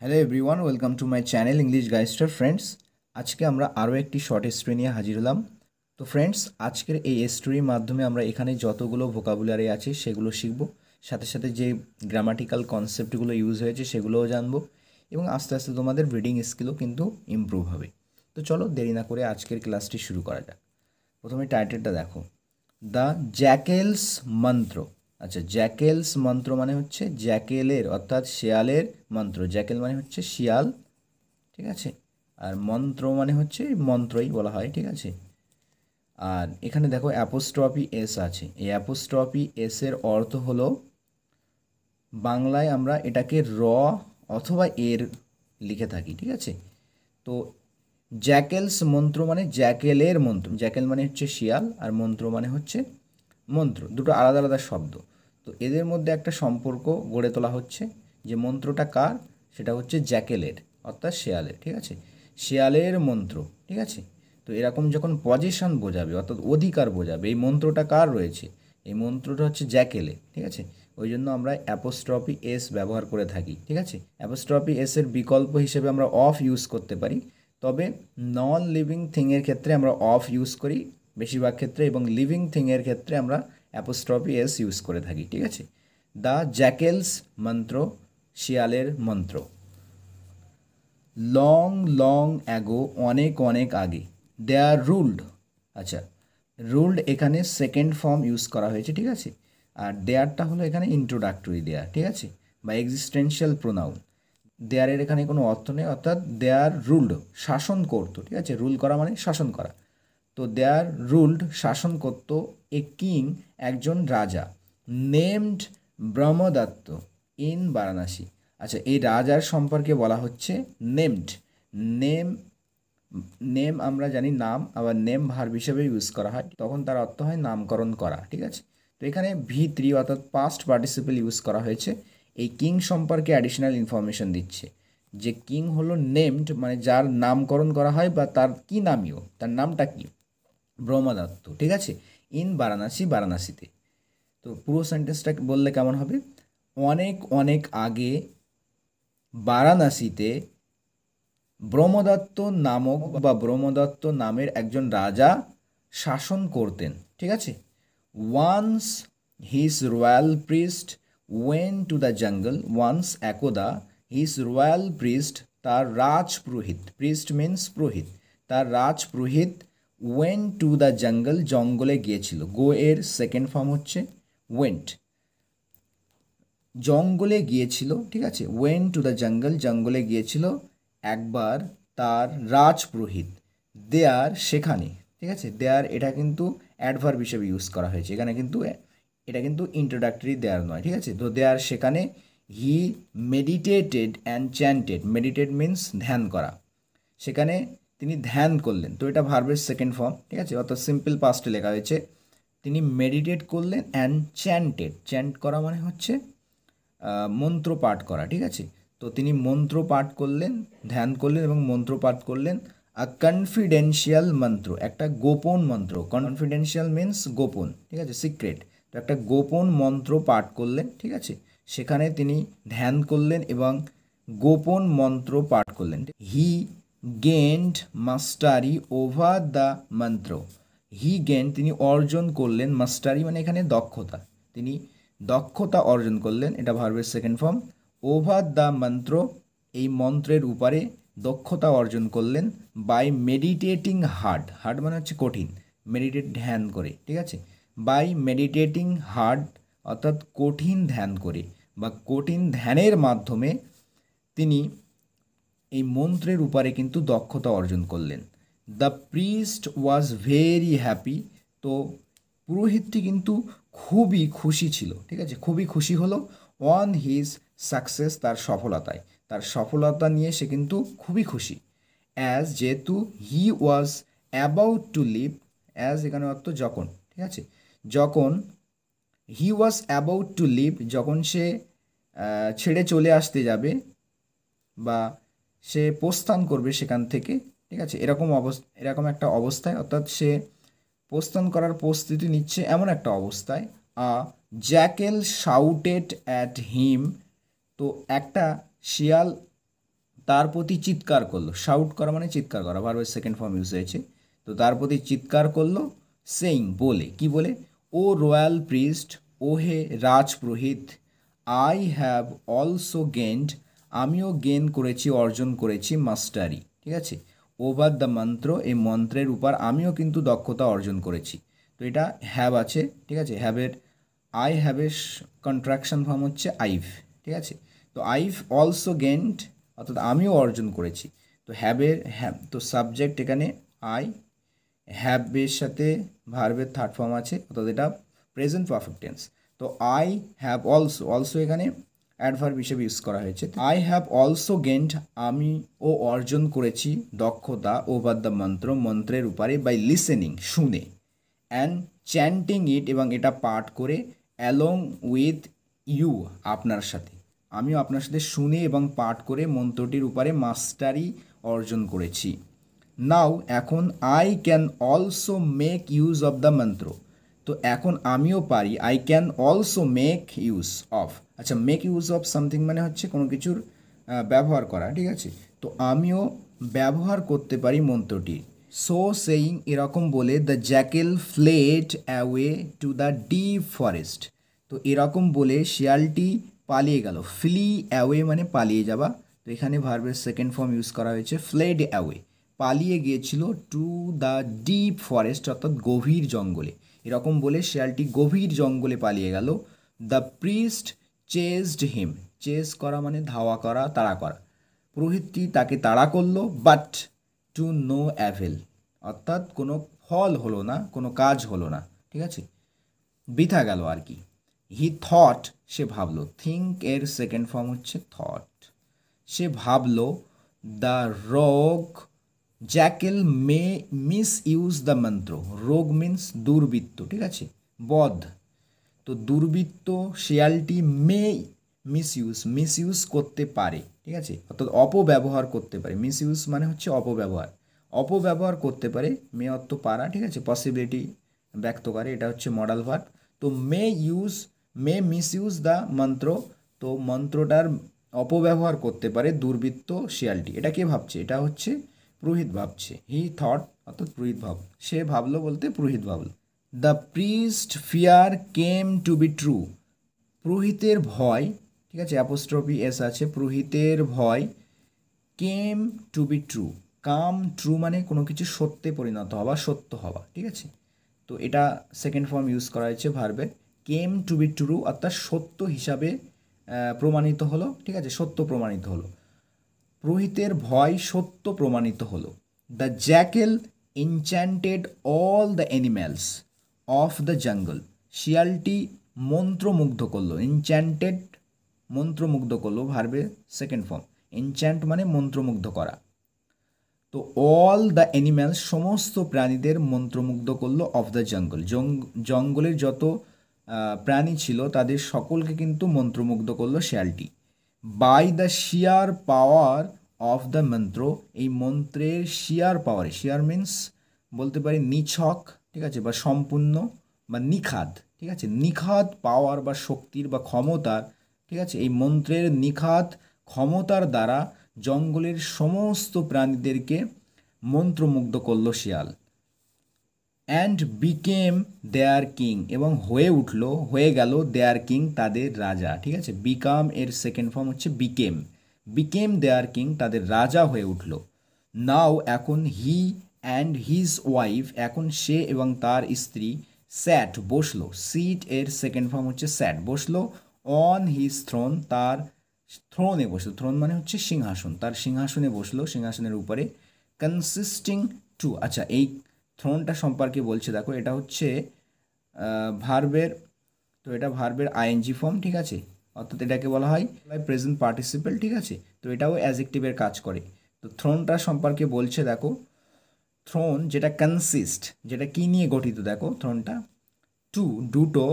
Hello everyone, welcome to my channel English গাইস্টার। Friends, আজকে আমরা আরও একটি শর্ট স্টোরি নিয়ে হাজির হলাম। তো ফ্রেন্ডস, আজকের এই স্টোরির মাধ্যমে আমরা এখানে যতগুলো ভোকাবুলারি আছে সেগুলো শিখব, সাথে সাথে যে গ্রামাটিক্যাল কনসেপ্টগুলো ইউজ হয়েছে সেগুলোও জানবো, এবং আস্তে আস্তে তোমাদের রিডিং স্কিলও কিন্তু ইমপ্রুভ হবে। তো চলো দেরি না করে আজকের ক্লাসটি শুরু করা যাক। প্রথমে টাইটেলটা দেখো, দ্য জ্যাকেলস মন্ত্র। আচ্ছা, জ্যাকেলস মন্ত্র মানে হচ্ছে জ্যাকেলের অর্থাৎ শিয়ালের মন্ত্র। জ্যাকেল মানে হচ্ছে শিয়াল, ঠিক আছে, আর মন্ত্র মানে হচ্ছে মন্ত্রই বলা হয়, ঠিক আছে। আর এখানে দেখো অ্যাপোস্ট্রফি এস আছে। এই অ্যাপোস্ট্রফি এস এর অর্থ হলো, বাংলায় আমরা এটাকে র অথবা এর লিখে থাকি, ঠিক আছে। তো জ্যাকেলস মন্ত্র মানে জ্যাকেলের মন্ত্র। জ্যাকেল মানে হচ্ছে শিয়াল আর মন্ত্র মানে হচ্ছে মন্ত্র, দুটো আলাদা আলাদা শব্দ। তো এদের মধ্যে একটা সম্পর্ক গড়ে তোলা হচ্ছে, যে মন্ত্রটা কার, সেটা হচ্ছে জ্যাকেলের অর্থাৎ শেয়ালের, ঠিক আছে। শেয়ালের মন্ত্র, ঠিক আছে। তো এরকম যখন পজিশন বোঝাবে অর্থাৎ অধিকার বোঝাবে, এই মন্ত্রটা কার রয়েছে, এই মন্ত্রটা হচ্ছে জ্যাকেলে, ঠিক আছে। ওই জন্য আমরা অ্যাপোস্ট্রফি এস ব্যবহার করে থাকি, ঠিক আছে। অ্যাপোস্ট্রফি এস এর বিকল্প হিসেবে আমরা অফ ইউজ করতে পারি, তবে নন লিভিং থিংয়ের ক্ষেত্রে আমরা অফ ইউজ করি বেশিরভাগ ক্ষেত্রে, এবং লিভিং থিংয়ের ক্ষেত্রে আমরা অ্যাপোস্ট্রফি এস ইউজ করে থাকি, ঠিক আছে। দ্য জ্যাকেলস মন্ত্র, শিয়ালের মন্ত্র। লং লং অ্যাগো, অনেক অনেক আগে। দেয়ার রুলড। আচ্ছা, রুলড এখানে সেকেন্ড ফর্ম ইউজ করা হয়েছে, ঠিক আছে। আর দেয়ারটা হলো এখানে ইন্ট্রোডাক্টরি দেয়ার, ঠিক আছে, বা এক্সিস্টেন্সিয়াল প্রোনাউন। দেয়ারের এখানে কোনো অর্থ নেই, অর্থাৎ দেয়ার রুলড শাসন করতো, ঠিক আছে। রুল করা মানে শাসন করা। তো দেয়ার রুলড শাসন করত এ কিং, একজন রাজা, নেমড ব্রহ্মদত্ত, ইন বারাণসী। আচ্ছা, এই রাজার সম্পর্কে বলা হচ্ছে নেমড। নেম, নেম আমরা জানি নাম, আবার নেম ভার্ব হিসেবে ইউজ করা হয়, তখন তার অর্থ হয় নামকরণ করা, ঠিক আছে। তো এখানে ভি3 অর্থাৎ পাস্ট পার্টিসিপল ইউজ করা হয়েছে। এই কিং সম্পর্কে অ্যাডিশনাল ইনফরমেশন দিচ্ছে, যে কিং হলো নেমড মানে যার নামকরণ করা হয়, বা তার কি নামীয়, তার নামটা কি, ব্রহ্মদত্ত, ঠিক আছে, ইন বারাণসী, বারাণসীতে। তো পুরো সেন্টেন্সটা বললে কেমন হবে, অনেক অনেক আগে বারাণসীতে ব্রহ্মদত্ত নামক বা ব্রহ্মদত্ত নামের একজন রাজা শাসন করতেন, ঠিক আছে। Once his royal priest went to the jungle. Once একদা হিজ রয়্যাল প্রিস্ট, তার রাজপুরোহিত, প্রিস্ট মিন্স পুরোহিত, তার রাজপুরোহিত ওয়েন টু দ্য জঙ্গল, জঙ্গলে গিয়েছিল। গো এর সেকেন্ড ফর্ম হচ্ছে ওয়েন্ট, জঙ্গলে গিয়েছিল, ঠিক আছে। ওয়েন টু দ্য জঙ্গল, জঙ্গলে গিয়েছিল একবার তার রাজপুরোহিত। দেয়ার সেখানে, ঠিক আছে। দেয়ার এটা কিন্তু অ্যাডভার্ব হিসেবে ইউজ করা হয়েছে এখানে, কিন্তু এটা কিন্তু ইন্ট্রোডাক্টরি দেয়ার নয়, ঠিক আছে। তো দেয়ার সেখানে, হি মেডিটেটেড অ্যান্ড চ্যান্টেড। মেডিটেট মিন্স ধ্যান করা, সেখানে তিনি ধ্যান করলেন। তো এটা ভার্বের সেকেন্ড ফর্ম, ঠিক আছে, অর্থাৎ সিম্পল পাস্টে লেখা হয়েছে। তিনি মেডিটেট করলেন অ্যান্ড চ্যান্টেড। চ্যান্ট করা মানে হচ্ছে মন্ত্র পাঠ করা, ঠিক আছে। তো তিনি মন্ত্র পাঠ করলেন, ধ্যান করলেন এবং মন্ত্র পাঠ করলেন। আ কনফিডেন্সিয়াল মন্ত্র, একটা গোপন মন্ত্র। কনফিডেন্সিয়াল মিন্স গোপন, ঠিক আছে, সিক্রেট। তো একটা গোপন মন্ত্র পাঠ করলেন, ঠিক আছে। সেখানে তিনি ধ্যান করলেন এবং গোপন মন্ত্র পাঠ করলেন। হি গেন্ড মাস্টারি ওভার দ্য মন্ত্র। হি গেন তিনি অর্জন করলেন, মাস্টারি মানে এখানে দক্ষতা, তিনি দক্ষতা অর্জন করলেন, এটা ভার্বের second form. Over the mantra, এই মন্ত্রের উপরে দক্ষতা অর্জন করলেন। বাই মেডিটেটিং হার্ড, হার্ড মানে হচ্ছে কঠিন, মেডিটেট ধ্যান করে, ঠিক আছে। বাই মেডিটেটিং হার্ড অর্থাৎ কঠিন ধ্যান করে, বা কঠিন ধ্যানের মাধ্যমে তিনি এই মন্ত্রের উপরে কিন্তু দক্ষতা অর্জন করলেন। The priest was very happy. তো পুরোহিতটি কিন্তু খুবই খুশি ছিল, ঠিক আছে, খুবই খুশি হলো। অন হিজ সাকসেস, তার সফলতায়, তার সফলতা নিয়ে সে কিন্তু খুবই খুশি। অ্যাজ যেহেতু, he was about to leave. As এখানে অর্থ যখন, ঠিক আছে, যখন। He was about to leave, যখন সে ছেড়ে চলে আসতে যাবে, বা সে প্রস্থান করবে সেখান থেকে, ঠিক আছে, এরকম একটা অবস্থায়, অর্থাৎ সে প্রস্থান করার প্রস্তুতি নিচ্ছে এমন একটা অবস্থায়। আ জ্যাকেল শাউটেড অ্যাট হিম। তো একটা শিয়াল তার প্রতি চিৎকার করলো, শাউট করা মানে চিৎকার করা, ভার্বের সেকেন্ড ফর্ম ইউজ হয়েছে। তো তার প্রতি চিৎকার করলো, সেইং বলে, কি বলে, ও রয়্যাল প্রিস্ট, ও হে রাজপুরোহিত, আই হ্যাভ অলসো গেন্ড, আমিও গেন করেছি, অর্জন করেছি, মাস্টারি, ঠিক আছে, ওভার দ্য মন্ত্র, এই মন্ত্রের উপর আমিও কিন্তু দক্ষতা অর্জন করেছি। তো এটা হ্যাভ আছে, ঠিক আছে, হ্যাভের আই হ্যাভের কন্ট্রাকশন ফর্ম হচ্ছে আইভ, ঠিক আছে। তো আইভ অলসো গেন্ড অর্থাৎ আমিও অর্জন করেছি। তো হ্যাভের হ্যাভ, তো সাবজেক্ট এখানে আই, হ্যাভের সাথে ভার্বের থার্ড ফর্ম আছে অর্থাৎ এটা প্রেজেন্ট পারফেক্ট টেন্স। তো আই হ্যাভ অলসো, অলসো এখানে অ্যাডভার্ব হিসেবে ইউজ করা হয়েছে। আই হ্যাভ অলসো গেন্ড, আমিও অর্জন করেছি দক্ষতা, ওভার দ্য মন্ত্র, মন্ত্রের উপরে, বাই লিসেনিং শুনে, অ্যান্ড চ্যান্টিং ইট এবং এটা পাঠ করে, অ্যালং উইথ ইউ আপনার সাথে, আমিও আপনার সাথে শুনে এবং পাঠ করে মন্ত্রটির উপরে মাস্টারি অর্জন করেছি। নাও এখন, I can also make use of the মন্ত্র, তো এখন আমিও পারি, I can also make use of, আচ্ছা মেক ইউজ অফ সামথিং মানে হচ্ছে কোনো কিছুর ব্যবহার করা, ঠিক আছে। তো আমিও ব্যবহার করতে পারি মন্ত্রটি। সো সেইং এরকম বলে, the Jekyll fled away to the deep forest, তো এরকম বলে শিয়ালটি পালিয়ে গেল, ফ্লি অ্যাওয়ে মানে পালিয়ে যাওয়া, তো এখানে ভার্বের সেকেন্ড ফর্ম ইউজ করা হয়েছে ফ্লেড অ্যাওয়ে, পালিয়ে গিয়েছিল, টু দ্য ডিপ ফরেস্ট অর্থাৎ গভীর জঙ্গলে, এরকম বলে শিয়ালটি গভীর জঙ্গলে পালিয়ে গেল। The priest chased him, chase করা মানে ধাওয়া করা, তাড়া করা, পুরোহিতটি তাকে তাড়া করলো, বাট টু নো অ্যাভেল, অর্থাৎ কোনো ফল হলো না, কোনো কাজ হলো না, ঠিক আছে, বৃথা গেল আর কি। হি থট, সে ভাবলো, থিঙ্ক এর সেকেন্ড ফর্ম হচ্ছে থট, সে ভাবলো, দ্য রোগ Jekyll May miss use the মন্ত্র, রোগ মিন্স দুর্বৃত্ত, ঠিক আছে, বধ, তো দুর্বৃত্ত শিয়ালটি মে মিস ইউজ করতে পারে, ঠিক আছে, অর্থাৎ অপব্যবহার করতে পারে, মিস ইউজ মানে হচ্ছে অপব্যবহার, অপব্যবহার করতে পারে, মে অর্থ পারা, ঠিক আছে, পসিবিলিটি ব্যক্ত করে, এটা হচ্ছে মডাল ভার্ব। তো মে মিস ইউজ দ্য মন্ত্র, তো মন্ত্রটার অপব্যবহার করতে পারে দুর্বৃত্ত শিয়ালটি, এটা কে ভাবছে, এটা হচ্ছে পুরোহিত ভাবছে, হি থট অর্থাৎ পুরোহিত ভাব, সে ভাবলো বলতে পুরোহিত ভাবলো। The priest fear came to be true, পুরোহিতের ভয়, ঠিক আছে, অ্যাপোস্ট্রফি এস আছে, পুরোহিতের ভয়, came to be true, come true মানে কোনো কিছু সত্যে পরিণত হওয়া, সত্য হওয়া, ঠিক আছে। তো এটা সেকেন্ড ফর্ম ইউজ করা হয়েছে ভার্বের, কেম টু বি ট্রু অর্থাৎ সত্য হিসাবে প্রমাণিত হলো, ঠিক আছে, সত্য প্রমাণিত হলো, পুরোহিতের ভয় সত্য প্রমাণিত হলো। The jackal enchanted all the animals of the jungle, শিয়ালটি মন্ত্রমুগ্ধ করলো, এনচ্যান্টেড মন্ত্রমুগ্ধ করলো, ভার্বের সেকেন্ড ফর্ম, এনচ্যান্ট মানে মন্ত্রমুগ্ধ করা, তো অল দ্য অ্যানিম্যালস সমস্ত প্রাণীদের মন্ত্রমুগ্ধ করলো, অফ দ্য জঙ্গল জঙ্গলের যত প্রাণী ছিল তাদের সকলকে কিন্তু মন্ত্রমুগ্ধ করলো শিয়ালটি। By the sheer power of the mantra, এই মন্ত্রের শিয়ার পাওয়ারে, শিয়ার মিন্স বলতে পারি নিছক, ঠিক আছে, বা সম্পূর্ণ বা নিখাদ, ঠিক আছে, নিখাদ পাওয়ার বা শক্তির বা ক্ষমতার, ঠিক আছে, এই মন্ত্রের নিখাদ ক্ষমতার দ্বারা জঙ্গলের সমস্ত প্রাণীদেরকে মন্ত্রমুগ্ধ করল শিয়াল। অ্যান্ড বিকেম দেয়ার কিং, এবং হয়ে গেল দেয়ার কিং তাদের রাজা, ঠিক আছে, বিকাম এর সেকেন্ড ফর্ম হচ্ছে বিকেম দেয়ার কিং তাদের রাজা হয়ে উঠল। নাও এখন, হি অ্যান্ড হিজ ওয়াইফ, এখন সে এবং তার স্ত্রী, স্যাট বসলো, সিট এর সেকেন্ড ফর্ম হচ্ছে স্যাট, বসলো, অন হিজ থ্রোন তার থ্রোনে বসলো, থ্রোন মানে হচ্ছে সিংহাসন, তার সিংহাসনে বসলো, সিংহাসনের উপরে, কনসিস্টিং টু, আচ্ছা এই থ্রোনটা সম্পর্কে বলছে দেখো, এটা হচ্ছে ভার্বের, তো এটা ভার্বের আইএনজি ফর্ম, ঠিক আছে, অর্থাৎ এটাকে বলা হয় প্রেজেন্ট পার্টিসিপেল, ঠিক আছে, তো এটাও অ্যাজেক্টিভের কাজ করে। তো থ্রোনটা সম্পর্কে বলছে দেখো, থ্রোন যেটা কনসিস্ট, যেটা কি নিয়ে গঠিত দেখো থ্রোনটা, দুটো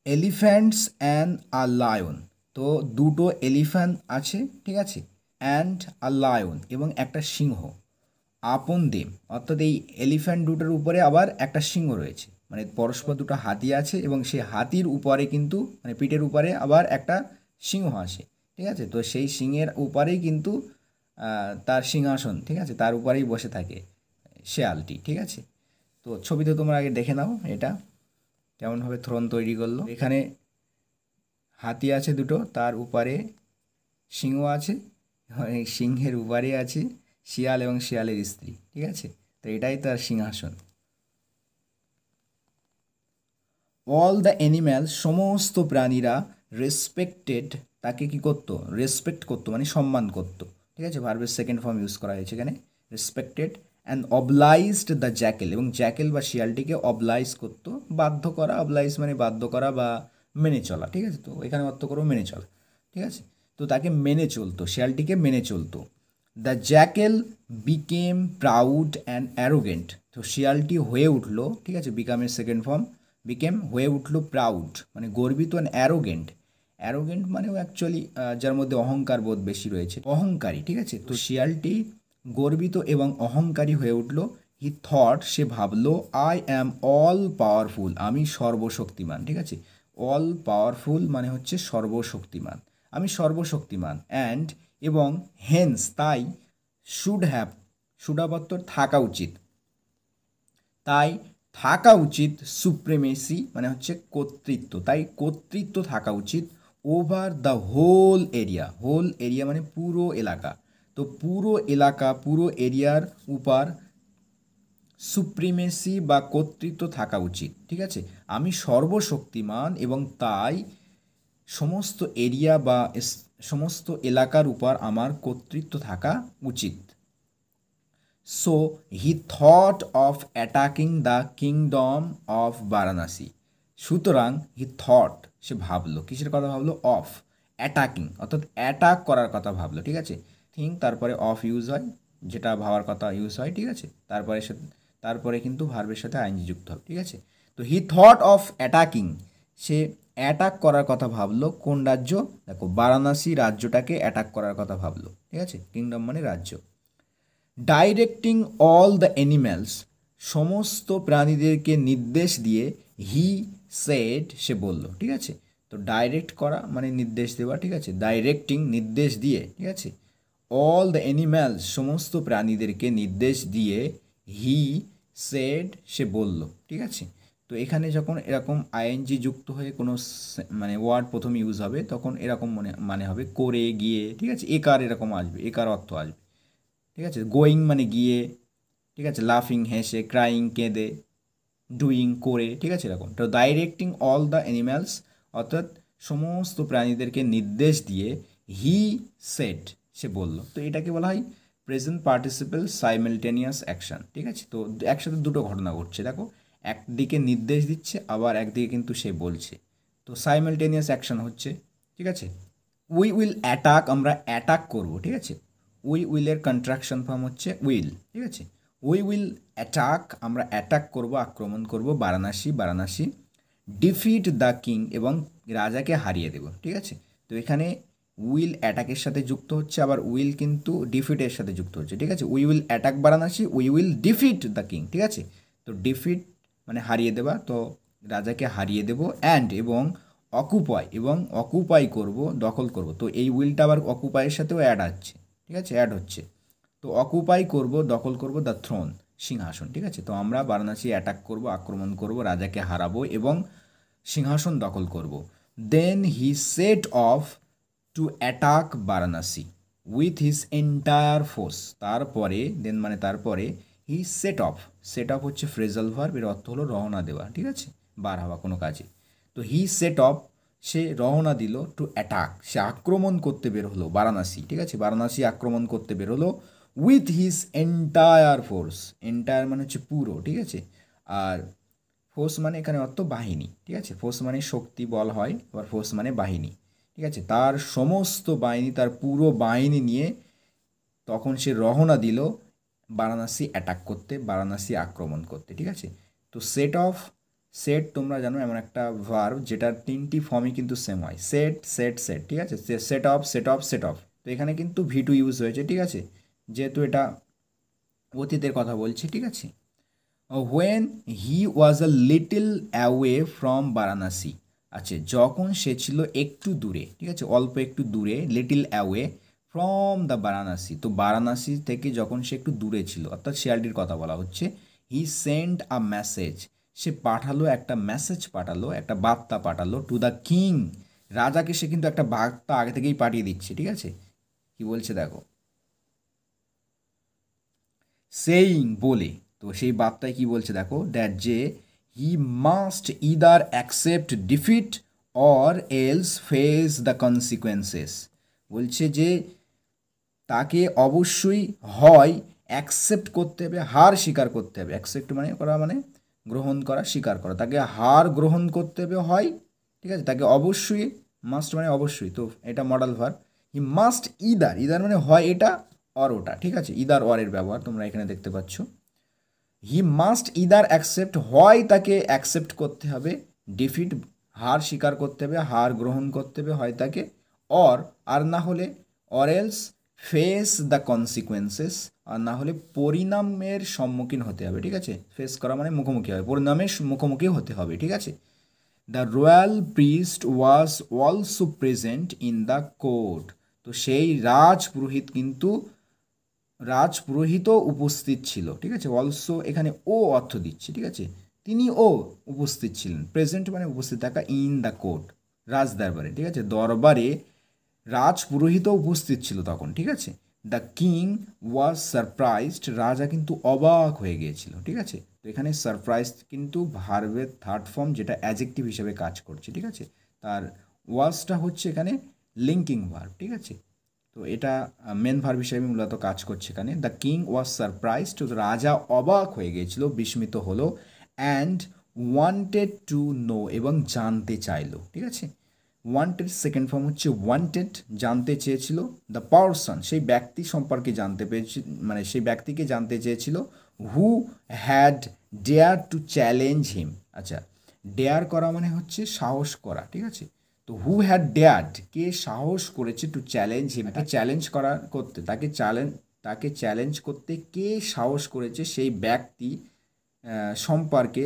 এলিফ্যান্টস অ্যান্ড আ লায়ন, তো দুটো এলিফ্যান্ট আছে, ঠিক আছে, অ্যান্ড আ লায়ন এবং একটা সিংহ, আপন দেম অর্থাৎ এই এলিফ্যান্ট দুটোর উপরে আবার একটা সিংহ রয়েছে, মানে পরস্পর দুটো হাতি আছে এবং সেই হাতির উপরে কিন্তু মানে পিঠের উপরে আবার একটা সিংহ আসে, ঠিক আছে। তো সেই সিংহের উপরেই কিন্তু তার সিংহাসন, ঠিক আছে, তার উপরেই বসে থাকে শেয়ালটি, ঠিক আছে। তো ছবিতে তোমরা আগে দেখে নাও এটা কেমনভাবে থ্রোন তৈরি করলো। এখানে হাতি আছে দুটো, তার উপরে সিংহ আছে, এই সিংহের উপরে আছে শিয়াল এবং শিয়ালের স্ত্রী, ঠিক আছে। তো এটাই তার সিংহাসন। অল দ্য অ্যানিম্যালস, সমস্ত প্রাণীরা রেসপেক্টেড, তাকে কি করতো, রেসপেক্ট করতো মানে সম্মান করতো, ঠিক আছে। ভার্বের সেকেন্ড ফর্ম ইউজ করা হয়েছে এখানে, respected and obliged the Jekyll, এবং জ্যাকেল বা শিয়ালটিকে অবলাইজ করতো, বাধ্য করা, অবলাইজ মানে বাধ্য করা বা মেনে চলা, ঠিক আছে। তো এখানে অর্থ করবো মেনে চলা, ঠিক আছে। তো তাকে মেনে চলতো, শিয়ালটিকে মেনে চলতো। The Jekyll became proud and arrogant, তো শিয়ালটি হয়ে উঠলো, ঠিক আছে, বিকামের সেকেন্ড ফর্ম, বিকেম হয়ে উঠলো প্রাউড মানে গর্বিত, অ্যান্ড অ্যারোগেন্ট, অ্যারোগেন্ট মানেও অ্যাকচুয়ালি যার মধ্যে অহংকার বোধ বেশি রয়েছে, অহংকারী, ঠিক আছে। তো শিয়ালটি গর্বিত এবং অহংকারী হয়ে উঠলো। হি থট, সে ভাবলো, আই অ্যাম অল পাওয়ারফুল, আমি সর্বশক্তিমান, ঠিক আছে। অল পাওয়ারফুল মানে হচ্ছে সর্বশক্তিমান, আমি সর্বশক্তিমান, অ্যান্ড এবং হেন্স তাই, শুড হ্যাভ, শুডাবত্তর থাকা উচিত, তাই থাকা উচিত, সুপ্রিমেসি মানে হচ্ছে কর্তৃত্ব, তাই কর্তৃত্ব থাকা উচিত, over the whole area, whole area মানে পুরো এলাকা, তো পুরো এলাকা পুরো এরিয়ার উপর সুপ্রিমেসি বা কর্তৃত্ব থাকা উচিত, ঠিক আছে। আমি সর্বশক্তিমান এবং তাই সমস্ত এরিয়া বা সমস্ত এলাকার উপর আমার কর্তৃত্ব থাকা উচিত। So he thought of attacking the kingdom of Varanasi, সুতরাং হি থট, সে ভাবলো, কিসের কথা ভাবলো, অফ অ্যাটাকিং অর্থাৎ অ্যাটাক করার কথা ভাবলো, ঠিক আছে। থিঙ্ক তারপরে অফ ইউজ হয়, যেটা ভাবার কথা ইউজ হয়, ঠিক আছে। তারপরে কিন্তু ভার্বের সাথে আইএনজি যুক্ত হবে, ঠিক আছে। তো he thought of attacking, say attack করার কথা ভাবলো, কোন রাজ্য, দেখো বারাণসী রাজ্যটাকে অ্যাটাক করার কথা ভাবলো, ঠিক আছে। কিংডম মানে রাজ্য। ডাইরেক্টিং অল দ্য অ্যানিম্যালস, সমস্ত প্রাণীদেরকে নির্দেশ দিয়ে, হি সেড, সে বলল, ঠিক আছে। তো ডাইরেক্ট করা মানে নির্দেশ দেওয়া, ঠিক আছে। ডাইরেক্টিং নির্দেশ দিয়ে, ঠিক আছে। অল দ্য অ্যানিম্যালস, সমস্ত প্রাণীদেরকে নির্দেশ দিয়ে, হি সেড, সে বলল, ঠিক আছে। তো এখানে যখন এরকম আইএনজি যুক্ত হয়ে কোনো মানে ওয়ার্ড প্রথম ইউজ হবে, তখন এরকম মানে হবে করে, গিয়ে, ঠিক আছে। একার এরকম আসবে, একার অর্থ আসবে, ঠিক আছে। গোয়িং মানে গিয়ে, ঠিক আছে। লাফিং হেসে, ক্রাইং কেঁদে, ডুইং করে, ঠিক আছে, এরকম। তো ডাইরেক্টিং অল দ্য অ্যানিম্যালস অর্থাৎ সমস্ত প্রাণীদেরকে নির্দেশ দিয়ে, হি সেড, সে বলল। তো এটাকে বলা হয় প্রেজেন্ট পার্টিসিপেল সাইমেলটেনিয়াস অ্যাকশন, ঠিক আছে। তো একসাথে দুটো ঘটনা ঘটছে, দেখো, একদিকে নির্দেশ দিচ্ছে, আবার একদিকে কিন্তু সে বলছে, তো সাইমেলটেনিয়াস অ্যাকশন হচ্ছে, ঠিক আছে। উই উইল অ্যাটাক, আমরা অ্যাটাক করব, ঠিক আছে। উই উইলের কন্ট্রাকশন ফর্ম হচ্ছে উইল, ঠিক আছে। উই উইল অ্যাটাক, আমরা অ্যাটাক করব, আক্রমণ করব বারাণসী। ডিফিট দ্য কিং, এবং রাজাকে হারিয়ে দেব, ঠিক আছে। তো এখানে উইল অ্যাটাকের সাথে যুক্ত হচ্ছে, আবার উইল কিন্তু ডিফিটের সাথে যুক্ত হচ্ছে, ঠিক আছে। We will attack Varanasi, we will defeat the king, ঠিক আছে। তো ডিফিট মানে হারিয়ে দেওয়া, তো রাজাকে হারিয়ে দেব, অ্যান্ড এবং অকুপাই, এবং অকুপাই করব, দখল করব। তো এই উইলটা আবার অকুপাইয়ের সাথেও অ্যাড আছে, ঠিক আছে, অ্যাড হচ্ছে। তো অকুপাই করব, দখল করব, দ্য থ্রোন, সিংহাসন, ঠিক আছে। তো আমরা বারাণসী অ্যাটাক করব, আক্রমণ করব, রাজাকে হারাবো এবং সিংহাসন দখল করব। Then he set off to attack Varanasi with his entire force, তারপরে দেন মানে তারপরে, হি সেট অফ হচ্ছে ফ্রেজাল ভার্ব, এর অর্থ হলো রওনা দেওয়া, ঠিক আছে, বার হওয়া কোনো কাজে। তো হি সেট অফ, সে রওনা দিল, টু অ্যাটাক, সে আক্রমণ করতে বের হলো বারাণসী, ঠিক আছে, বারাণসী আক্রমণ করতে বের হলো, with his entire force, entire মানে হচ্ছে পুরো, ঠিক আছে। আর ফোর্স মানে এখানে অর্থ বাহিনী, ঠিক আছে। ফোর্স মানে শক্তি, বল হয়, আবার ফোর্স মানে বাহিনী, ঠিক আছে। তার সমস্ত বাহিনী, তার পুরো বাহিনী নিয়ে তখন সে রওনা দিল বারাণসী অ্যাটাক করতে, বারাণসী আক্রমণ করতে, ঠিক আছে। তো সেট তোমরা জানো এমন একটা ভার্ব যেটার তিনটি ফর্মই কিন্তু সেম হয়, সেট, ঠিক আছে। Set of. তো এখানে কিন্তু ভি টু ইউজ হয়েছে, ঠিক আছে, যেহেতু এটা অতীতের কথা বলছি, ঠিক আছে। When he was a little away from Varanasi, আচ্ছা, যখন সে ছিল একটু দূরে, ঠিক আছে, অল্প একটু দূরে, little away from the Varanasi. তো বারাণসী থেকে যখন সে একটু দূরে ছিল, অর্থাৎ শিয়ালটির কথা বলা হচ্ছে। হি সেন্ড আ মেসেজ, সে পাঠালো একটা মেসেজ, পাঠালো একটা বার্তা, পাঠালো টু দ্য কিং। রাজাকে সে কিন্তু একটা বার্তা আগে থেকেই পাঠিয়ে দিচ্ছে, ঠিক আছে। কি বলছে দেখো, সেইং বলে, তো সেই বার্তায় কি বলছে দেখো, দ্যাট যে he must either accept defeat or else face the consequences. বলছে যে তাকে অবশ্যই হয় অ্যাকসেপ্ট করতে হবে, হার স্বীকার করতে হবে। অ্যাকসেপ্ট মানে করা, মানে গ্রহণ করা, স্বীকার করা। তাকে হার গ্রহণ করতে হবে হয়, ঠিক আছে। তাকে অবশ্যই, মাস্ট মানে অবশ্যই, তো এটা modal verb. He must either, either মানে হয় এটা অর ওটা, ঠিক আছে। ইদার অরের ব্যবহার তোমরা এখানে দেখতে পাচ্ছ। হি মাস্ট ইদার অ্যাকসেপ্ট, হয় তাকে অ্যাকসেপ্ট করতে হবে, ডিফিট হার স্বীকার করতে হবে, হার গ্রহণ করতে হবে হয় তাকে, অর আর না হলে, or else face the consequences, আর না হলে পরিণামের সম্মুখীন হতে হবে, ঠিক আছে। ফেস করা মানে মুখোমুখি হবে, পরিণামের মুখোমুখি হতে হবে, ঠিক আছে। The royal priest was also present in the court. তো সেই রাজপুরোহিত কিন্তু, রাজপুরোহিতও উপস্থিত ছিল, ঠিক আছে। অলসো এখানে ও অর্থ দিচ্ছে, ঠিক আছে। তিনি ও উপস্থিত ছিলেন, প্রেজেন্ট মানে উপস্থিত থাকা, ইন দ্য কোর্ট রাজ দরবারে, ঠিক আছে। দরবারে রাজপুরোহিতও উপস্থিত ছিল তখন, ঠিক আছে। দ্য কিং ওয়াজ সারপ্রাইজড, রাজা কিন্তু অবাক হয়ে গিয়েছিল, ঠিক আছে। তো এখানে সারপ্রাইজ কিন্তু ভার্বের থার্ড ফর্ম, যেটা অ্যাজেক্টিভ হিসেবে কাজ করছে, ঠিক আছে। তার ওয়াজটা হচ্ছে এখানে লিঙ্কিং ভার্ব, ঠিক আছে। তো এটা মেন ভার্ব হিসেবে মূলত কাজ করছে এখানে। দ্য কিং ওয়াজ সারপ্রাইজড, তো রাজা অবাক হয়ে গিয়েছিল, বিস্মিত হলো। অ্যান্ড ওয়ান্টেড টু নো, এবং জানতে চাইলো, ঠিক আছে। ওয়ান্টেড সেকেন্ড ফর্ম হচ্ছে ওয়ান্টেড, জানতে চেয়েছিল। দ্য পারসন, সেই ব্যক্তি সম্পর্কে জানতে পেরেছি, মানে সেই ব্যক্তিকে জানতে চেয়েছিল। Who had dare to challenge him. আচ্ছা, ডেয়ার করা মানে হচ্ছে সাহস করা, ঠিক আছে। তো হু হ্যাড ডেয়ার্ড, কে সাহস করেছে, টু চ্যালেঞ্জ হিম, তাকে চ্যালেঞ্জ করা করতে, তাকে চ্যালেঞ্জ করতে কে সাহস করেছে, সেই ব্যক্তি সম্পর্কে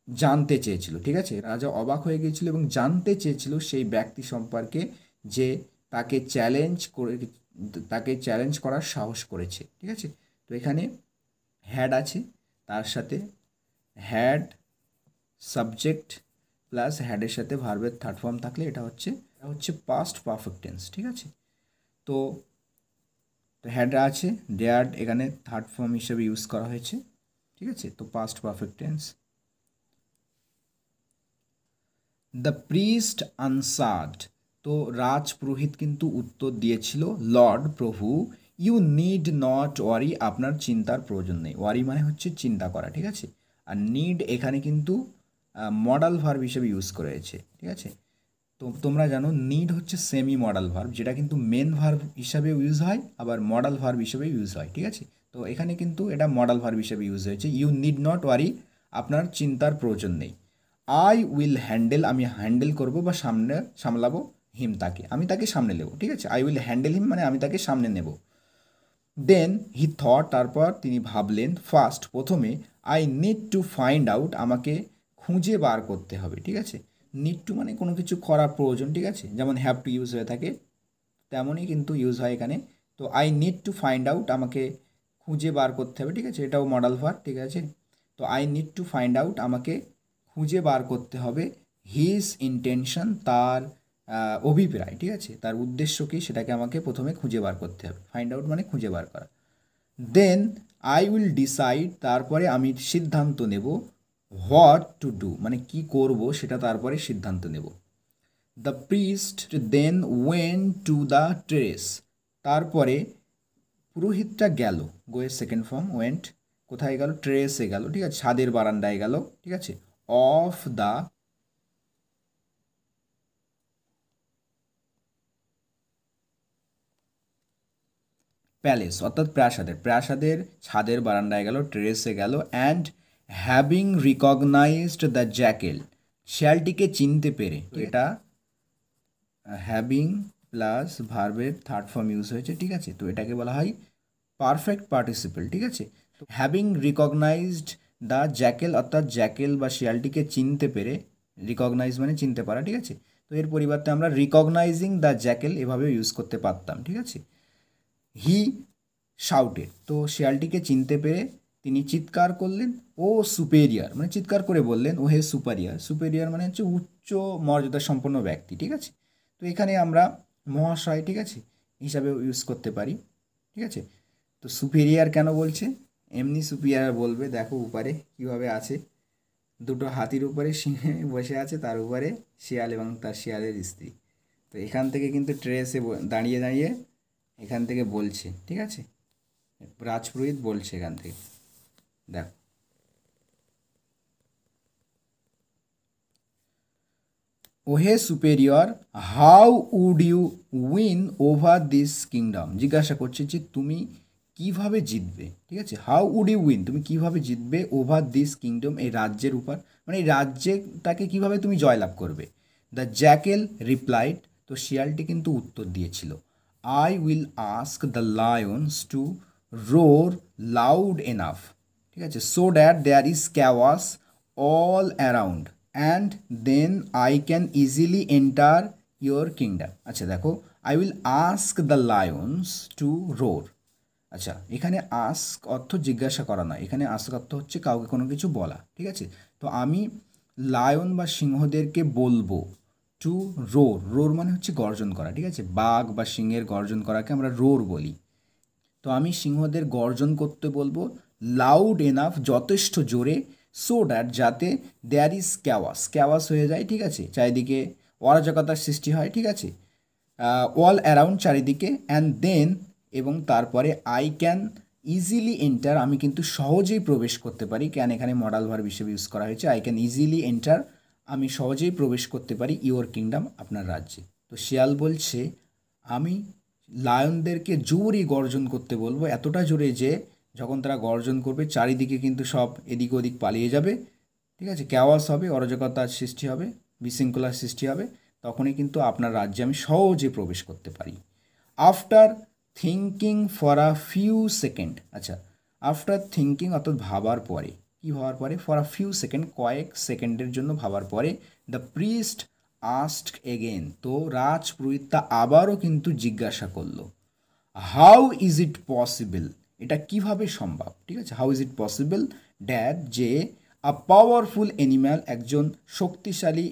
জানতে চেয়েছিল, ঠিক আছে। রাজা অবাক হয়ে গিয়েছিল এবং জানতে চেয়েছিল সেই ব্যক্তি সম্পর্কে, যে তাকে চ্যালেঞ্জ করে, তাকে চ্যালেঞ্জ করার সাহস করেছে, ঠিক আছে। তো এখানে হ্যাড আছে, তার সাথে হ্যাড সাবজেক্ট প্লাস হ্যাডের সাথে ভার্বের থার্ড ফর্ম থাকলে এটা হচ্ছে পাস্ট পারফেক্ট টেন্স, ঠিক আছে। তো হ্যাড আছে, ডেয়ার্ড এখানে থার্ড ফর্ম হিসেবে ইউজ করা হয়েছে, ঠিক আছে। তো past perfect tense. The priest answered, তো রাজপুরোহিত কিন্তু উত্তর দিয়েছিল, লর্ড প্রভু, ইউ নিড নট ওয়ারি, আপনার চিন্তার প্রয়োজন নেই। ওয়ারি মানে হচ্ছে চিন্তা করা, ঠিক আছে। আর নিড এখানে কিন্তু মডাল ভার্ব হিসেবে ইউজ করেছে, ঠিক আছে। তো তোমরা জানো নিড হচ্ছে সেমি মডাল ভার্ব, যেটা কিন্তু মেন ভার্ব হিসাবে ইউজ হয়, আবার মডাল ভার্ব হিসেবে ইউজ হয়, ঠিক আছে। তো এখানে কিন্তু এটা মডাল ভার্ব হিসেবে ইউজ হয়েছে। ইউ নিড নট ওয়ারি, আপনার চিন্তার প্রয়োজন নেই। আই উইল হ্যান্ডেল, আমি হ্যান্ডেল করবো বা সামলাবো, হিম তাকে, আমি তাকে সামনে নেব, ঠিক আছে। আই উইল হ্যান্ডেল হিম মানে আমি তাকে সামনে নেব। দেন হি থট, তারপর তিনি ভাবলেন, ফার্স্ট প্রথমে, I need to find out, আমাকে খুঁজে বার করতে হবে, ঠিক আছে। নিড টু মানে কোনো কিছু করার প্রয়োজন, ঠিক আছে, যেমন হ্যাভ টু ইউজ হয়ে থাকে, তেমনই কিন্তু ইউজ হয় এখানে। তো I need to find out, আমাকে খুঁজে বার করতে হবে, ঠিক আছে, এটাও মডাল ভার্ব, ঠিক আছে। তো I need to find out, আমাকে খুঁজে বার করতে হবে, হিজ ইন্টেনশন, তার অভিপ্রায়, ঠিক আছে, তার উদ্দেশ্য কী সেটাকে আমাকে প্রথমে খুঁজে বার করতে হবে। ফাইন্ড আউট মানে খুঁজে বার করা। দেন আই উইল ডিসাইড, তারপরে আমি সিদ্ধান্ত নেব, হোয়াট টু ডু মানে কি করব সেটা তারপরে সিদ্ধান্ত নেব। The priest then went to the terrace, তারপরে পুরোহিতটা গেল, গোয়ের সেকেন্ড ফর্ম ওয়েন্ট, কোথায় গেল, টেরেসে গেল, ঠিক আছে, ছাদের বারান্দায় গেল, ঠিক আছে। অফ দ্য প্যালেস, অর্থাৎ প্রাসাদের ছাদের বারান্দায় গেল, টেরেসে গেল। And having recognised the jackal, শিয়ালটিকে চিনতে পেরে, এটা হ্যাভিং প্লাস ভার্বের থার্ড ফর্ম ইউজ হয়েছে, ঠিক আছে। তো এটাকে বলা হয় পারফেক্ট পার্টিসিপল, ঠিক আছে। হ্যাভিং রিকগনাইজড দ্য জ্যাকেল, অর্থাৎ জ্যাকেল বা শিয়ালটিকে চিনতে পেরে, রিকগনাইজ মানে চিনতে পারা, ঠিক আছে। তো এর পরিবর্তে আমরা রিকগনাইজিং দ্য জ্যাকেল এভাবেও ইউজ করতে পারতাম, ঠিক আছে। হি শাউটেড, তো শিয়ালটিকে চিনতে পেরে তিনি চিৎকার করলেন, ও সুপেরিয়ার মানে চিৎকার করে বললেন, ও হে সুপারিয়ার, সুপেরিয়ার মানে হচ্ছে উচ্চ মর্যাদা সম্পন্ন ব্যক্তি, ঠিক আছে। তো এখানে আমরা মহাশয়, ঠিক আছে, হিসাবেও ইউজ করতে পারি, ঠিক আছে। তো সুপেরিয়ার কেন বলছে, এমনি সুপেরিয়ার বলবে, দেখো উপরে কীভাবে আছে, দুটো হাতির উপরে সিংহে বসে আছে, তার উপরে শিয়াল এবং তার শিয়ালের স্ত্রী। তো এখান থেকে কিন্তু ট্রেসে দাঁড়িয়ে দাঁড়িয়ে এখান থেকে বলছে, ঠিক আছে, রাজপুরোহিত বলছে এখান থেকে, দেখো। ওহে superior, how would you win over this kingdom, জিজ্ঞাসা করছে যে তুমি কিভাবে জিতবে, ঠিক আছে। হাউ উড ইউ উইন, তুমি কিভাবে জিতবে, ওভার দিস কিংডম, এই রাজ্যের উপর, মানে এই রাজ্যটাকে কিভাবে তুমি জয়লাভ করবে। দ্য জ্যাকেল রিপ্লাইড, তো শিয়ালটি কিন্তু উত্তর দিয়েছিল, I will ask the lions to roar loud enough, ঠিক আছে, so that there is chaos all around and then I can easily enter your kingdom. আচ্ছা দেখো, I will ask the lions to roar. আচ্ছা, এখানে ask অর্থ জিজ্ঞাসা করা নয়, এখানে আস্ক অর্থ হচ্ছে কাউকে কোনো কিছু বলা, ঠিক আছে। তো আমি লায়ন বা সিংহদেরকে বলবো, টু রোর, রোর মানে হচ্ছে গর্জন করা, ঠিক আছে, বাঘ বা সিংহের গর্জন করাকে আমরা রোর বলি। তো আমি সিংহদের গর্জন করতে বলবো, লাউড এনাফ, যথেষ্ট জোরে, সো দ্যাট, যাতে দেয়ার ইজ ক্যাওয়াস, ক্যাওয়াস হয়ে যায়, ঠিক আছে, চারিদিকে অরাজকতার সৃষ্টি হয়, ঠিক আছে, অল অ্যারাউন্ড, চারিদিকে, অ্যান্ড দেন, এবং তারপরে আই ক্যান ইজিলি এন্টার, আমি কিন্তু সহজেই প্রবেশ করতে পারি, ক্যান এখানে মডাল ভার্ব হিসেবে ইউজ করা হয়েছে, আই ক্যান ইজিলি এন্টার, আমি সহজেই প্রবেশ করতে পারি ইওর কিংডম, আপনার রাজ্যে। তো শিয়াল বলছে, আমি লায়নদেরকে জোরই গর্জন করতে বলবো, এতটা জোরে যে যখন তারা গর্জন করবে চারিদিকে কিন্তু সব এদিক ওদিক পালিয়ে যাবে, ঠিক আছে, ক্যাওয়াস হবে, অরাজকতার সৃষ্টি হবে, বিশৃঙ্খলার সৃষ্টি হবে, তখনই কিন্তু আপনার রাজ্যে আমি সহজে প্রবেশ করতে পারি। After thinking for a few second, আচ্ছা, আফটার থিঙ্কিং অর্থাৎ ভাবার পরে, কী ভাবার পরে, ফর আ ফিউ সেকেন্ড, কয়েক সেকেন্ডের জন্য ভাবার পরে, দ্য প্রিস্ট আস্কড এগেন, তো রাজপুরোহিতটা আবারও কিন্তু জিজ্ঞাসা করলো, হাউ ইজ ইট পসিবল, এটা কিভাবে সম্ভব, ঠিক আছে, how is it possible that, যে আ পাওয়ারফুল অ্যানিম্যাল, একজন শক্তিশালী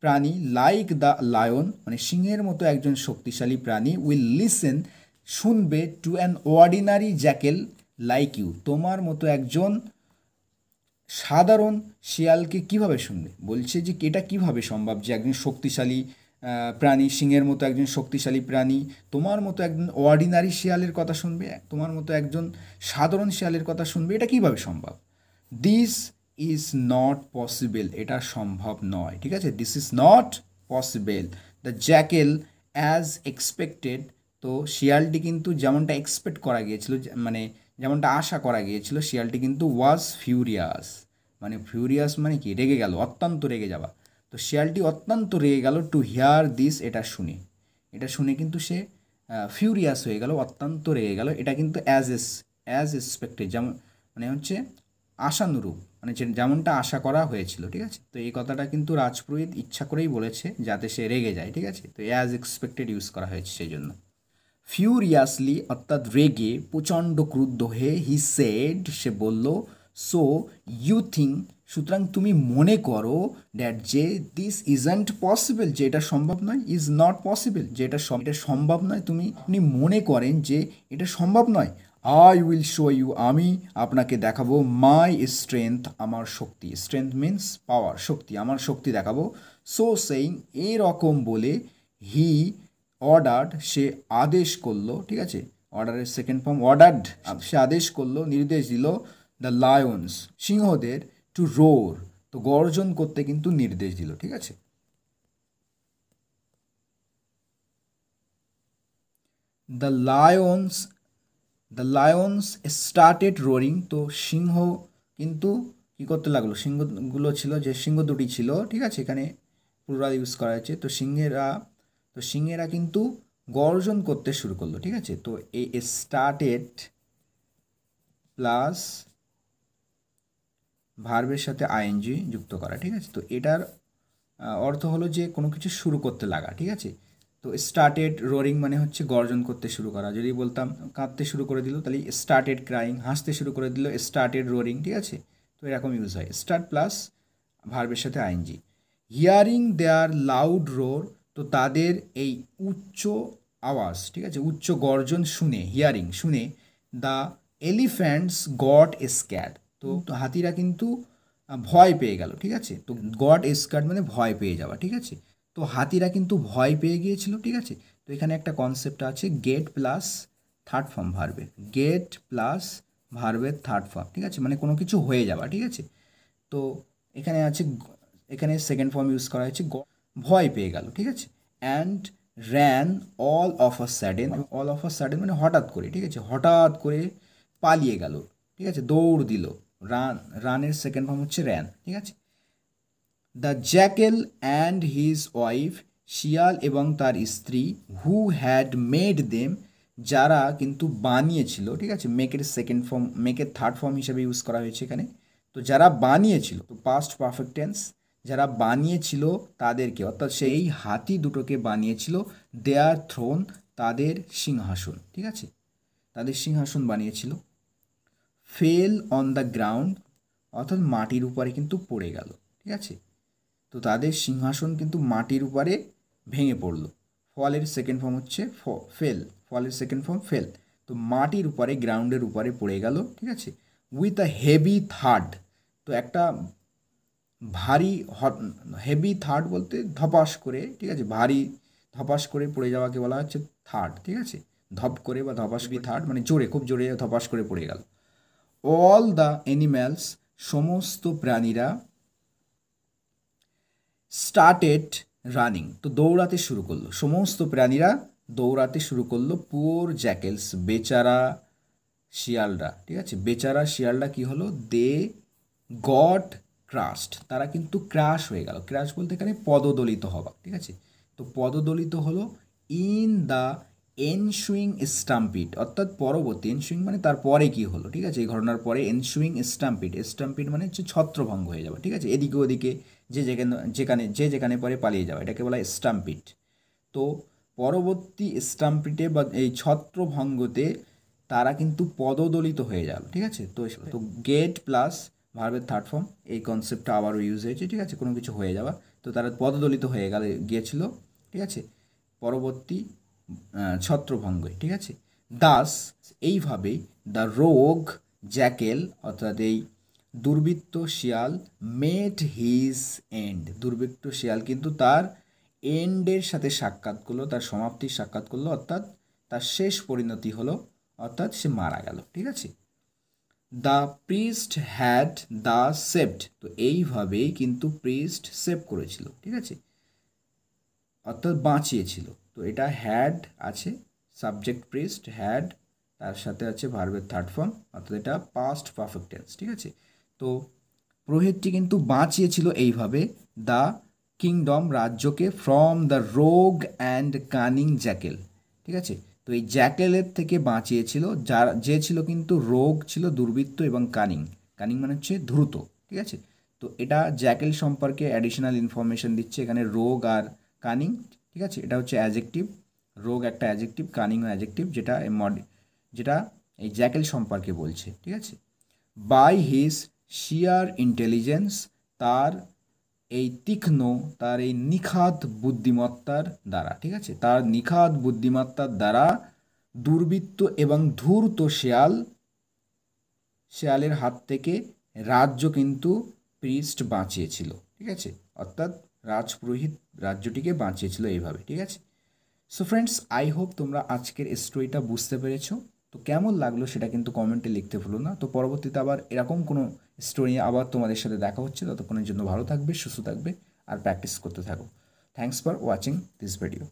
প্রাণী, লাইক দ্য লায়ন, মানে সিংহের মতো একজন শক্তিশালী প্রাণী, উইল লিসেন, শুনবে, to an ordinary jackal like you, তোমার মতো একজন সাধারণ শিয়ালকে কিভাবে শুনবে, বলছে যে এটা কিভাবে সম্ভব যে একজন শক্তিশালী প্রাণী, সিংহের মতো একজন শক্তিশালী প্রাণী তোমার মতো একজন অর্ডিনারি শিয়ালের কথা শুনবে, তোমার মতো একজন সাধারণ শিয়ালের কথা শুনবে, এটা কিভাবে সম্ভব। দিস ইজ নট পসিবল, এটা সম্ভব নয়, ঠিক আছে, this is not possible. The Jekyll as expected, তো শিয়ালটি কিন্তু যেমনটা এক্সপেক্ট করা গিয়েছিল, মানে যেমনটা আশা করা গিয়েছিল, শিয়ালটি কিন্তু ওয়াজ ফিউরিয়াস, মানে ফিউরিয়াস মানে কি, রেগে গেল, অত্যন্ত রেগে যাওয়া। তো শিয়ালটি অত্যন্ত রেগে গেল, টু হিয়ার দিস, এটা শুনে, এটা শুনে কিন্তু সে ফিউরিয়াস হয়ে গেল, অত্যন্ত রেগে গেল, এটা কিন্তু অ্যাজ এক্সপেক্টেড, যেমন মানে হচ্ছে আশানুরূপ, মানে যেমনটা আশা করা হয়েছিল, ঠিক আছে। তো এই কথাটা কিন্তু রাজপুরোহিত ইচ্ছা করেই বলেছে যাতে সে রেগে যায়, ঠিক আছে, তো অ্যাজ এক্সপেক্টেড ইউজ করা হয়েছে সেই জন্য। ফিউরিয়াসলি অর্থাৎ রেগে, প্রচণ্ড ক্রুদ্ধ হয়ে, হি সেড, সে বলল, সো ইউ থিঙ্ক, সুতরাং তুমি মনে করো, দ্যাট, যে দিস ইজন্ট পসিবল, যে এটা সম্ভব নয়, ইজ নট পসিবল, যে এটা সম্ভব নয়, আপনি মনে করেন যে এটা সম্ভব নয়। আই উইল শো ইউ, আমি আপনাকে দেখাবো, মাই স্ট্রেংথ, আমার শক্তি, স্ট্রেংথ মিন্স পাওয়ার, শক্তি, আমার শক্তি দেখাবো। সো সেইং, এরকম বলে, হি অর্ডার্ড, সে আদেশ করলো, ঠিক আছে, অর্ডারের সেকেন্ড ফর্ম অর্ডার্ড, সে আদেশ করলো, নির্দেশ দিল, দ্য লায়ন্স, সিংহদের, টু রোর, তো গর্জন করতে কিন্তু নির্দেশ দিল, ঠিক আছে। The Lions the Lions started roaring, তো সিংহ কিন্তু কী করতে লাগলো, সিংহগুলো ছিল, যে সিংহ দুটি ছিল, ঠিক আছে, এখানে প্লুরাল ইউজ করা হয়েছে, তো সিংহেরা কিন্তু গর্জন করতে শুরু করলো, ঠিক আছে। তো এই স্টার্টেড প্লাস ভার্বের সাথে আইএনজি যুক্ত করা, ঠিক আছে। তো এটার অর্থ হলো যে কোনো কিছু শুরু করতে লাগা, ঠিক আছে। তো স্টার্টেড রোরিং মানে হচ্ছে গর্জন করতে শুরু করা। যদি বলতাম কাঁদতে শুরু করে দিল তাহলে স্টার্টেড ক্রাইং, হাসতে শুরু করে দিল স্টার্টেড রোরিং, ঠিক আছে। তো এরকম ইউজ হয় স্টার্ট প্লাস ভার্বের সাথে আইএনজি। হিয়ারিং দেয়ার লাউড রোর, তো তাদের এই উচ্চ আওয়াজ, ঠিক আছে, উচ্চ গর্জন শুনে, হিয়ারিং শুনে, দ্য এলিফ্যান্টস গট স্ক্যাড, তো হাতিরা কিন্তু ভয় পেয়ে গেল, ঠিক আছে। তো গট স্ক্যাড মানে ভয় পেয়ে যাওয়া, ঠিক আছে। তো হাতিরা কিন্তু ভয় পেয়ে গিয়েছিল, ঠিক আছে। তো এখানে একটা কনসেপ্ট আছে গেট প্লাস থার্ড ফর্ম ভার্বের, গেট প্লাস ভার্বের থার্ড ফর্ম, ঠিক আছে, মানে কোনো কিছু হয়ে যাওয়া, ঠিক আছে। তো এখানে আছে, এখানে সেকেন্ড ফর্ম ইউজ করা হয়েছে ভয় পেয়ে গেল, ঠিক আছে। And ran all of a sudden, all of a sudden মানে হঠাৎ করে, ঠিক আছে, হঠাৎ করে পালিয়ে গেল, ঠিক আছে, দৌড় দিল। রানের সেকেন্ড ফর্ম হচ্ছে র্যান, ঠিক আছে। The Jekyll and his wife, শিয়াল এবং তার স্ত্রী, হু হ্যাড মেড দেম, যারা কিন্তু বানিয়েছিল, ঠিক আছে। মেকের সেকেন্ড ফর্ম, মেকের থার্ড ফর্ম হিসেবে ইউজ করা হয়েছে এখানে। তো যারা বানিয়েছিল, তো পাস্ট পারফেক্ট টেন্স, যারা বানিয়েছিল তাদেরকে, অর্থাৎ সেই হাতি দুটোকে বানিয়েছিল, দেয়ার থ্রোন, তাদের সিংহাসন, ঠিক আছে, তাদের সিংহাসন বানিয়েছিল। ফেল অন দ্য গ্রাউন্ড, অর্থাৎ মাটির উপরে কিন্তু পড়ে গেল, ঠিক আছে। তো তাদের সিংহাসন কিন্তু মাটির উপরে ভেঙে পড়লো। ফলের সেকেন্ড ফর্ম হচ্ছে ফেল, ফলের সেকেন্ড ফর্ম ফেল। তো মাটির উপরে, গ্রাউন্ডের উপরে পড়ে গেল, ঠিক আছে। উইথ আ হেভি থার্ড, তো একটা ভারী, হেভি থার্ড বলতে ধপাস করে, ঠিক আছে, ভারী ধপাস করে পড়ে যাওয়াকে বলা হচ্ছে থার্ড, ঠিক আছে। ধপ করে বা ধপাস বি থার্ড মানে জোরে, খুব জোরে ধপাস করে পড়ে গেল। অল দ্য অ্যানিম্যালস, সমস্ত প্রাণীরা, স্টার্টেড রানিং, তো দৌড়াতে শুরু করলো, সমস্ত প্রাণীরা দৌড়াতে শুরু করলো। পুওর জ্যাকেলস, বেচারা শিয়ালরা, ঠিক আছে, বেচারা শিয়ালরা কি হলো, দে গট ক্রাশড, তারা কিন্তু ক্রাশ হয়ে গেল। ক্রাশ বলতে এখানে পদদলিত হওয়া, ঠিক আছে। তো পদদলিত হলো ইন দ্য এনসুইং স্টাম্পিড, অর্থাৎ পরবর্তী, এনসুইং মানে তারপরে কি হলো, ঠিক আছে, এই ঘটনার পরে এনসুইং স্টাম্পিড, স্টাম্পিড মানে হচ্ছে ছত্রভঙ্গ হয়ে যাওয়া, ঠিক আছে, এদিকে ওদিকে যেখানে পরে পালিয়ে যাওয়া, এটাকে বলা হয় স্টাম্পিড। তো পরবর্তী স্টাম্পিডে বা এই ছত্রভঙ্গতে তারা কিন্তু পদদলিত হয়ে গেল, ঠিক আছে। তো গেট প্লাস ভার্বের থার্ড ফর্ম, এই কনসেপ্টটা আবারও ইউজ হয়েছে, ঠিক আছে, কোনো কিছু হয়ে যাওয়া। তো তারা পদদলিত হয়ে গিয়েছিল, ঠিক আছে, পরবর্তী ছত্রভঙ্গে, ঠিক আছে। দাস, এইভাবেই দ্য রোগ জ্যাকেল, অর্থাৎ এই দুর্বৃত্ত শিয়াল, মেট হিজ এন্ড, দুর্বৃত্ত শিয়াল কিন্তু তার এন্ডের সাথে সাক্ষাৎ করলো, তার সমাপ্তির সাক্ষাৎ করলো, অর্থাৎ তার শেষ পরিণতি হলো, অর্থাৎ সে মারা গেল, ঠিক আছে। The priest had the saved, তো এইভাবেই কিন্তু প্রিস্ট সেভ করেছিল, ঠিক আছে, অর্থাৎ বাঁচিয়েছিল। তো এটা হ্যাড আছে, সাবজেক্ট প্রিস্ট হ্যাড, তার সাথে আছে ভার্বের থার্ড ফর্ম, অর্থাৎ এটা পাস্ট পারফেক্ট টেন্স, ঠিক আছে। তো প্রোহিতটি কিন্তু বাঁচিয়েছিল এইভাবে দ্য কিংডম, রাজ্যকে, ফ্রম দ্য রোগ অ্যান্ড কানিং জ্যাকেল, ঠিক আছে। তো এই জ্যাকেলের থেকে বাঁচিয়েছিল, যে ছিল কিন্তু রোগ ছিল, দুর্বৃত্ত, এবং কানিং, কানিং মানে হচ্ছে দ্রুত, ঠিক আছে। তো এটা জ্যাকেল সম্পর্কে অ্যাডিশনাল ইনফরমেশন দিচ্ছে এখানে, রোগ আর কানিং, ঠিক আছে। এটা হচ্ছে অ্যাজেক্টিভ, রোগ একটা অ্যাজেক্টিভ, কানিংও অ্যাজেক্টিভ, যেটা এই জ্যাকেল সম্পর্কে বলছে, ঠিক আছে। বাই হিজ শিয়ার ইন্টেলিজেন্স, তার এই তীক্ষ্ণ, তার এই নিখাত বুদ্ধিমত্তার দ্বারা, ঠিক আছে, তার নিখাত বুদ্ধিমত্তার দ্বারা দুর্বৃত্ত এবং ধূর্ত শেয়ালের হাত থেকে রাজ্য কিন্তু প্রিস্ট বাঁচিয়েছিল, ঠিক আছে, অর্থাৎ রাজপুরোহিত রাজ্যটিকে বাঁচিয়েছিল এইভাবে, ঠিক আছে। সো ফ্রেন্ডস, আই হোপ তোমরা আজকের স্টোরিটা বুঝতে পেরেছো। তো কেমন লাগলো সেটা কিন্তু কমেন্টে লিখতে ভুলো না। তো পরবর্তীতে আবার এরকম কোনো স্টোরি আবার তোমাদের সাথে দেখা হচ্ছে, ততক্ষণের জন্য ভালো থাকবে, সুস্থ থাকবে, আর প্র্যাকটিস করতে থাকো। Thanks for watching this video.